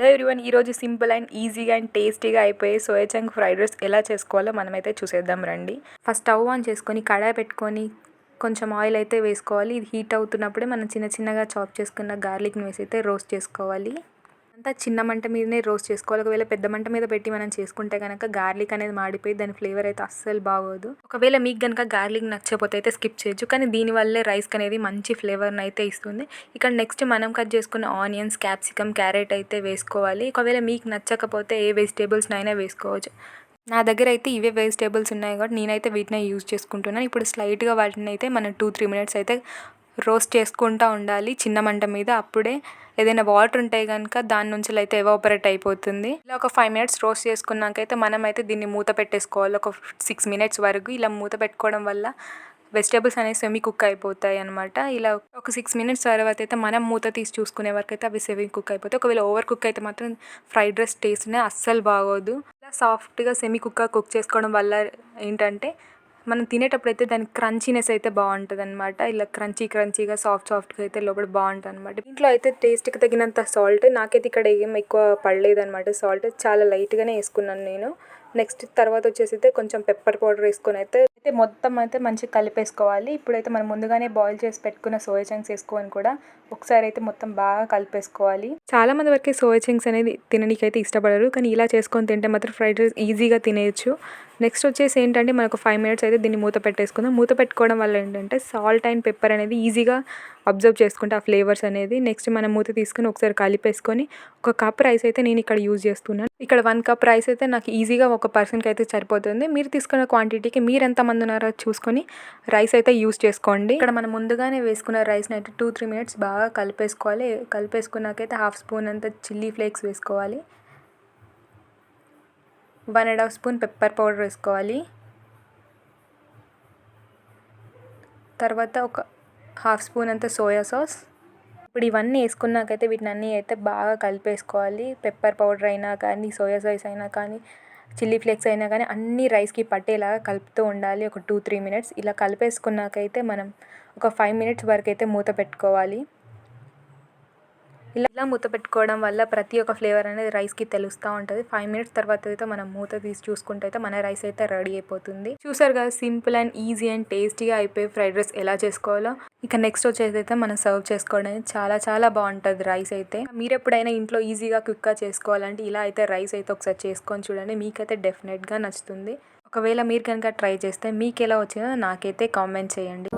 Hello everyone, ఈరోజు simple and ఈజీగా and టేస్టీగా అయిపోయే సోయా చంక్ ఫ్రైడ్ రైస్ ఎలా చేసుకోవాలో మనమైతే చూసేద్దాం రండి. ఫస్ట్ స్టవ్ ఆన్ చేసుకొని కడాయి పెట్టుకొని కొంచెం ఆయిల్ అయితే వేసుకోవాలి. ఇది హీట్ అవుతున్నప్పుడే మనం చిన్నగా చాప్ చేసుకున్న గార్లిక్ని వేసి అయితే రోస్ట్ చేసుకోవాలి. అంతా చిన్న మంట మీదనే రోస్ట్ చేసుకోవాలి. ఒకవేళ పెద్ద మంట మీద పెట్టి మనం చేసుకుంటే కనుక గార్లిక్ అనేది మాడిపోయి దాని ఫ్లేవర్ అయితే అస్సలు బాగోదు. ఒకవేళ మీకు కనుక గార్లిక్ నచ్చకపోతే అయితే స్కిప్ చేయొచ్చు, కానీ దీనివల్లే రైస్ అనేది మంచి ఫ్లేవర్ని అయితే ఇస్తుంది. ఇక్కడ నెక్స్ట్ మనం కట్ చేసుకున్న ఆనియన్స్, క్యాప్సికమ్, క్యారెట్ అయితే వేసుకోవాలి. ఒకవేళ మీకు నచ్చకపోతే ఏ వెజిటేబుల్స్నైనా వేసుకోవచ్చు. నా దగ్గర అయితే ఇవే వెజిటేబుల్స్ ఉన్నాయి కాబట్టి నేనైతే వీటిని యూజ్ చేసుకుంటున్నాను. ఇప్పుడు స్లైట్గా వాటిని అయితే మనం 2-3 మినిట్స్ అయితే రోస్ట్ చేసుకుంటూ ఉండాలి చిన్న మంట మీద. అప్పుడే ఏదైనా వాటర్ ఉంటే కనుక దాని నుంచి అయితే ఎవాపరేట్ అయిపోతుంది. ఇలా ఒక 5 మినిట్స్ రోస్ట్ చేసుకున్నాకైతే మనం అయితే దీన్ని మూత పెట్టేసుకోవాలి ఒక 6 మినిట్స్ వరకు. ఇలా మూత పెట్టుకోవడం వల్ల వెజిటేబుల్స్ అనేవి సెమీ కుక్ అయిపోతాయి అనమాట. ఇలా ఒక 6 మినిట్స్ తర్వాత అయితే మనం మూత తీసి చూసుకునే వరకు అయితే అవి సెమీ కుక్ అయిపోతాయి. ఒకవేళ ఓవర్ కుక్ అయితే మాత్రం ఫ్రైడ్ రైస్ టేస్ట్నే అస్సలు బాగోదు. ఇలా సాఫ్ట్గా సెమీ కుక్ చేసుకోవడం వల్ల ఏంటంటే మనం తినేటప్పుడు అయితే దాని క్రంచీనెస్ అయితే బాగుంటుంది అనమాట. ఇలా క్రంచీగా సాఫ్ట్గా అయితే లోపల బాగుంటుంది అనమాట. ఇంట్లో అయితే టేస్ట్కి తగినంత సాల్ట్, నాకైతే ఇక్కడ ఏం ఎక్కువ పడలేదనమాట. సాల్ట్ చాలా లైట్గానే వేసుకున్నాను నేను. నెక్స్ట్ తర్వాత వచ్చేసి అయితే కొంచెం పెప్పర్ పౌడర్ వేసుకొని అయితే మొత్తం అయితే మంచిగా కలిపేసుకోవాలి. ఇప్పుడైతే మనం ముందుగానే బాయిల్ చేసి పెట్టుకున్న సోయా చంక్స్ వేసుకొని కూడా ఒకసారి అయితే మొత్తం బాగా కలిపేసుకోవాలి. చాలా మంది వరకు సోయా చంక్స్ అనేది తినడానికి అయితే ఇష్టపడరు, కానీ ఇలా చేసుకొని తింటే మాత్రం ఫ్రైడ్ రైస్ ఈజీగా తినేయచ్చు. నెక్స్ట్ వచ్చేసి ఏంటంటే మనకు 5 మినిట్స్ అయితే దీన్ని మూత పెట్టేసుకుందాం. మూత పెట్టుకోవడం వల్ల ఏంటంటే సాల్ట్ అండ్ పెప్పర్ అనేది ఈజీగా అబ్జర్వ్ చేసుకుంటే ఆ ఫ్లేవర్స్ అనేది. నెక్స్ట్ మనం మూత తీసుకొని ఒకసారి కలిపేసుకొని ఒక కప్ రైస్ అయితే నేను ఇక్కడ యూజ్ చేస్తున్నాను. ఇక్కడ 1 కప్ రైస్ అయితే నాకు ఈజీగా ఒక పర్సన్కి అయితే సరిపోతుంది. మీరు తీసుకున్న క్వాంటిటీకి మీరు ఎంతమంది ఉన్నారో చూసుకొని రైస్ అయితే యూజ్ చేసుకోండి. ఇక్కడ మనం ముందుగానే వేసుకున్న రైస్ని అయితే 2-3 మినిట్స్ బాగా కలిపేసుకోవాలి. కలిపేసుకున్నాకైతే 1/2 స్పూన్ అంత చిల్లీ ఫ్లేక్స్ వేసుకోవాలి. 1.5 స్పూన్ పెప్పర్ పౌడర్ వేసుకోవాలి. తర్వాత ఒక 1/2 స్పూన్ అంత సోయా సాస్. ఇప్పుడు ఇవన్నీ వేసుకున్నాకైతే వీటిని అన్నీ అయితే బాగా కలిపేసుకోవాలి. పెప్పర్ పౌడర్ అయినా కానీ, సోయా సాస్ అయినా కానీ, చిల్లీ ఫ్లేక్స్ అయినా కానీ అన్నీ రైస్కి పట్టేలాగా కలుపుతూ ఉండాలి ఒక 2-3 మినిట్స్. ఇలా కలిపేసుకున్నాకైతే మనం ఒక 5 మినిట్స్ వరకు అయితే మూత పెట్టుకోవాలి. ఇలా మూత పెట్టుకోవడం వల్ల ప్రతి ఒక్క ఫ్లేవర్ అనేది రైస్కి తెలుస్తూ ఉంటుంది. 5 మినిట్స్ తర్వాత అయితే మనం మూత తీసి చూసుకుంటే అయితే మన రైస్ అయితే రెడీ అయిపోతుంది. చూసారు కదా, సింపుల్ అండ్ ఈజీ అండ్ టేస్టీగా అయిపోయి ఫ్రైడ్ రైస్ ఎలా చేసుకోవాలో. ఇక నెక్స్ట్ వచ్చేసి అయితే మనం సర్వ్ చేసుకోవడానికి చాలా బాగుంటుంది రైస్ అయితే. మీరు ఎప్పుడైనా ఇంట్లో ఈజీగా క్విక్గా చేసుకోవాలంటే ఇలా అయితే రైస్ అయితే ఒకసారి చేసుకొని చూడండి, మీకైతే డెఫినెట్గా నచ్చుతుంది. ఒకవేళ మీరు కనుక ట్రై చేస్తే మీకు ఎలా వచ్చిందో నాకైతే కామెంట్ చేయండి.